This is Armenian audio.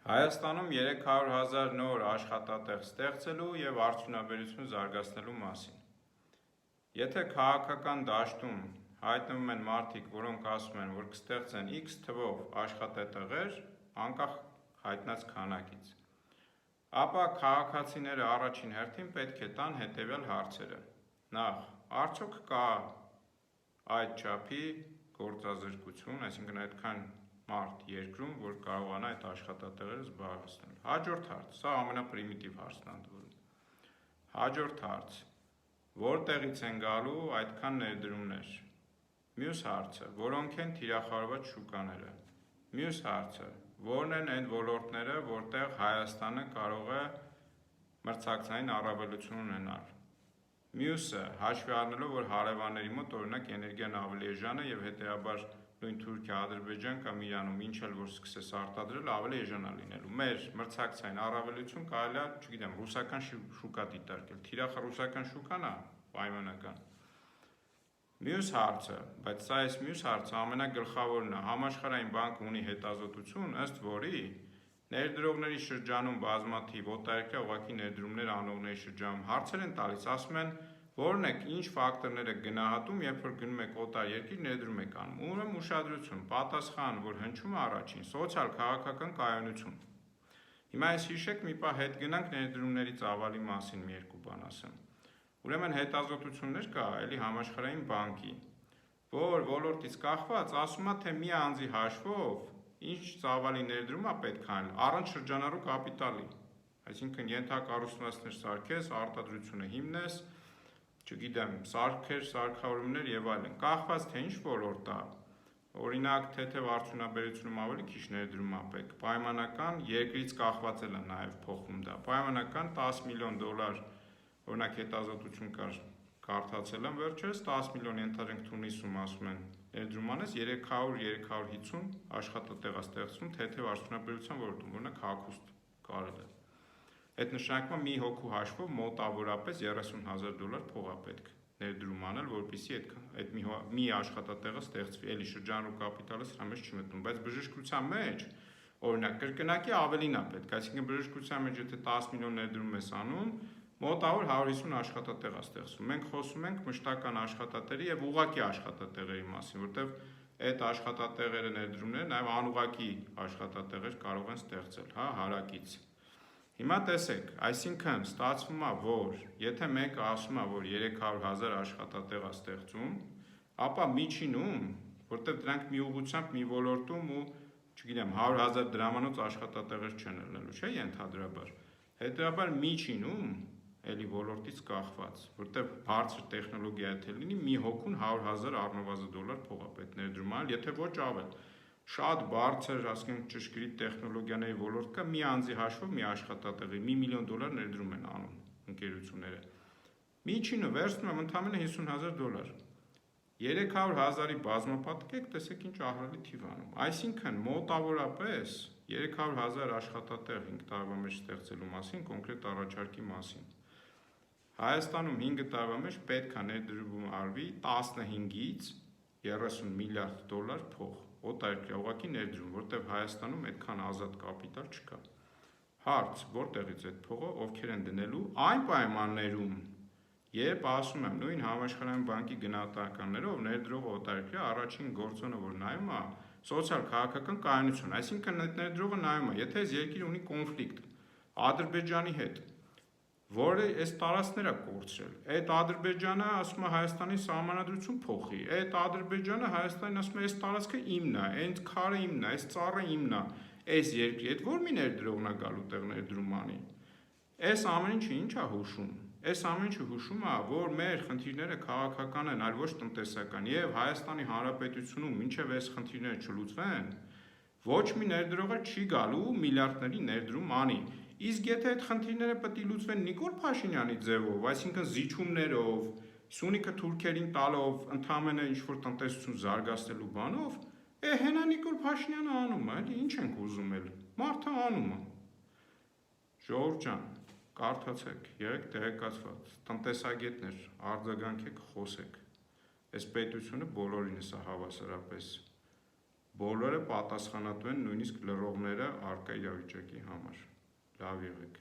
Հայաստանում 300,000 նոր աշխատատեղ ստեղծելու և արդյունաբերություն զարգացնելու մասին։ Եթե քաղաքական դաշտում հայտնվում են մարդիկ, որոնք ասում են, որ կստեղծեն X թվով աշխատատեղեր, անկախ հայտնած քանակից, ապա քաղաքացիները առաջին հերթին պետք է տան հետևյալ հարցերը. Նախ, արդյոք կա այդ չափի գործազրկություն, այսինքն այդքան մարդ երկրում, որ կարողանա այդ աշխատատեղերը զբաղեցնել։ Հաջորդ հարց, սա ամենապրիմիտիվ հարցն է դուրս։ Հաջորդ հարց, որտեղից են գալու այդքան ներդրումներ։ Մյուս հարցը, որոնք են թիրախավորված շուկաները։ Մյուս հարցը, որն են այն ոլորտները, որտեղ Հայաստանը կարող է մրցակցային առավելություն ունենալ։ Մյուսը, հաշվի առնելով, որ հարևանների մոտ օրինակ էներգիան ավելի էժան է եւ հետեւաբար նույն Թուրքիա, Ադրբեջան կամ Իրանում ինչ էլ որ սկսես արտադրել, ավելի էժան է լինելու։ Մեր մրցակցային առավելություն կարելի է, չգիտեմ, ռուսական շուկա դիտարկել։ Ռուսական շուկան է պայմանական։ Մյուս հարցը, բայց սա էս մյուս հարցը ամենագլխավորն է, համաշխարհային բանկը ունի հետազոտություն, ըստ որի ներդրողների շրջանում բազմաթիվ օտարերկրյա ուղղակի ներդրումներ անողների շրջանում հարցեր են տալիս, ասում են, որն եք ինչ ֆակտորներ եք գնահատում, երբ որ գնում եք օտար երկիր ներդրում եք անում։ Ուրեմն ուշադրություն, պատասխան, որ հնչում է առաջին, սոցիալ-քաղաքական կայունություն։ Հիմա այս հիշեք մի պահ հետ գնանք ներդրումների ծավալի մասին մի երկու բան ասեմ։ Ուրեմն հետազոտություններ կա էլի համաշխարհային բանկի, որ ոլորտից կախված ասում է, թե մի անձի հաշվով ինչ ծավալի ներդրում է պետք անել առանց շրջանառու կապիտալի, այսինքն ենթակառուցվածքներ սարքես, արտադրությունը հիմնես, չգիտեմ, սարքեր, սարքավորումներ եւ այլն, կախված թե ինչ ոլորտ է, օրինակ թեթև արդյունաբերությունում ավելի քիչ ներդրում է պետք, պայմանական երկրից կախված է նաեւ փոխում դա, պայմանական $10 միլիոն, օրինակ հետազոտություն կար, կարդացել եմ վերջերս 10 միլիոն ենթադրենք Թունիսում ասում են ներդրում անես 300-350 աշխատատեղ է ստեղծվում թեթև արդյունաբերության ոլորտում, օրինակ հագուստ կարել է։ Այդ նշանակում է մի հոգու հաշվով մոտավորապես $30,000 փող է պետք ներդրում անել, որպեսզի այդ մի աշխատատեղը ստեղծվի, էլի շրջանառու կապիտալը սրա մեջ չի մտնում, բայց բժշկության մեջ օրինակ կրկնակի ավելին է պետք, այսինքն բժշկության մեջ եթե 10 միլիոն ներդրում ես անում, մոտավոր 150 աշխատատեղ է ստեղծվում։ Մենք խոսում ենք մշտական աշխատատեղերի եւ ուղղակի աշխատատեղերի մասին, որտեղ այդ աշխատատեղերը ներդրումները նաեւ անուղղակի աշխատատեղեր կարող են ստեղծել, հա, հարակից։ Հիմա տեսեք, այսինքն ստացվում է, որ եթե մեկը ասում է, որ 300,000 աշխատատեղ է ստեղծում, ապա միջինում, որտեղ դրանք մի ուղղությամբ մի ոլորտում ու, չգիտեմ, 100,000 դրամանոց աշխատատեղեր չեն ելնելու, չէ՞ ենթադրաբար։ Հետեւաբար միջինում էլի ոլորտից կախված, որտեղ բարձր տեխնոլոգիա եթե լինի, մի հոգուն 100,000 առնվազն փող է պետք ներդրում անել, եթե ոչ ավել։ Շատ բարձր, ասենք ճշգրիտ տեխնոլոգիաների ոլորտ կա, մի անձի հաշվով մի աշխատատեղի $1 միլիոն ներդրում են անում ընկերությունները։ Միջինը վերցնում եմ ընդամենը $50,000։ 300,000-ի բազմապատկեք, տեսեք ինչ ահռելի թիվ անում։ Այսինքն մոտավորապես 300,000 աշխատատեղ 5 տարվա մեջ ստեղծելու մասին, կոնկրետ առաջարկի մասին։ Հայաստանում 5 տարվա մեջ պետք է ներդրում արվի 15-ից 30 միլիարդ $, փող, օտարերկրյա ուղղակի ներդրում, որտեղ Հայաստանում այդքան ազատ կապիտալ չկա։ Հարց, որտեղից այդ փողը ովքեր են դնելու այն պայմաններում, երբ ասում եմ նույն համաշխարհային բանկի գնահատականներով ներդրողը օտարերկրյա առաջին գործոնը որ նայում է սոցիալ-քաղաքական կայունություն, այսինքն այդ ներդրողը նայում է, եթե այս երկիրը ունի կոնֆլիկտ Ադրբեջանի հետ, որը այս տարածքները կորցրել, այդ Ադրբեջանը ասում է Հայաստանի սահմանադրություն փոխի, այդ Ադրբեջանը Հայաստանին ասում է այս տարածքը իմն է, այս քարը իմն է, այս ծառը իմն է, այս երկրի, այդ որ մի ներդրողն է գալու տեղ ներդրում անի։ Այս ամեն ինչը ինչ է հուշում։ Այս ամեն ինչը հուշում է, որ մեր խնդիրները քաղաքական են, այլ ոչ տնտեսական, եւ Հայաստանի Հանրապետությունում մինչեւ այս խնդիրները չլուծվեն, ոչ մի ներդրողը չի գալու միլիարդների ներդրում անի։ Իսկ եթե այդ խնդիրները պետք է լուծվեն Նիկոլ Փաշինյանի ձևով, այսինքն զիջումներով, Սյունիքը թուրքերին տալով, ընդհանրապես ինչ-որ տնտեսություն զարգացնելու բանով, հենա Նիկոլ Փաշինյանը անում է, էլի ինչ ենք ուզում էլ։ Մարդը անում է։ Ժողովուրդ ջան, կարդացեք, եղեք տեղեկացված, տնտեսագետներ, արձագանքեք, խոսեք։ Այս պետությունը բոլորինս է հավասարապես բոլորը պատասխանատու են նույնիսկ լրողները առկա իրավիճակի համար։ Լավ եղեք։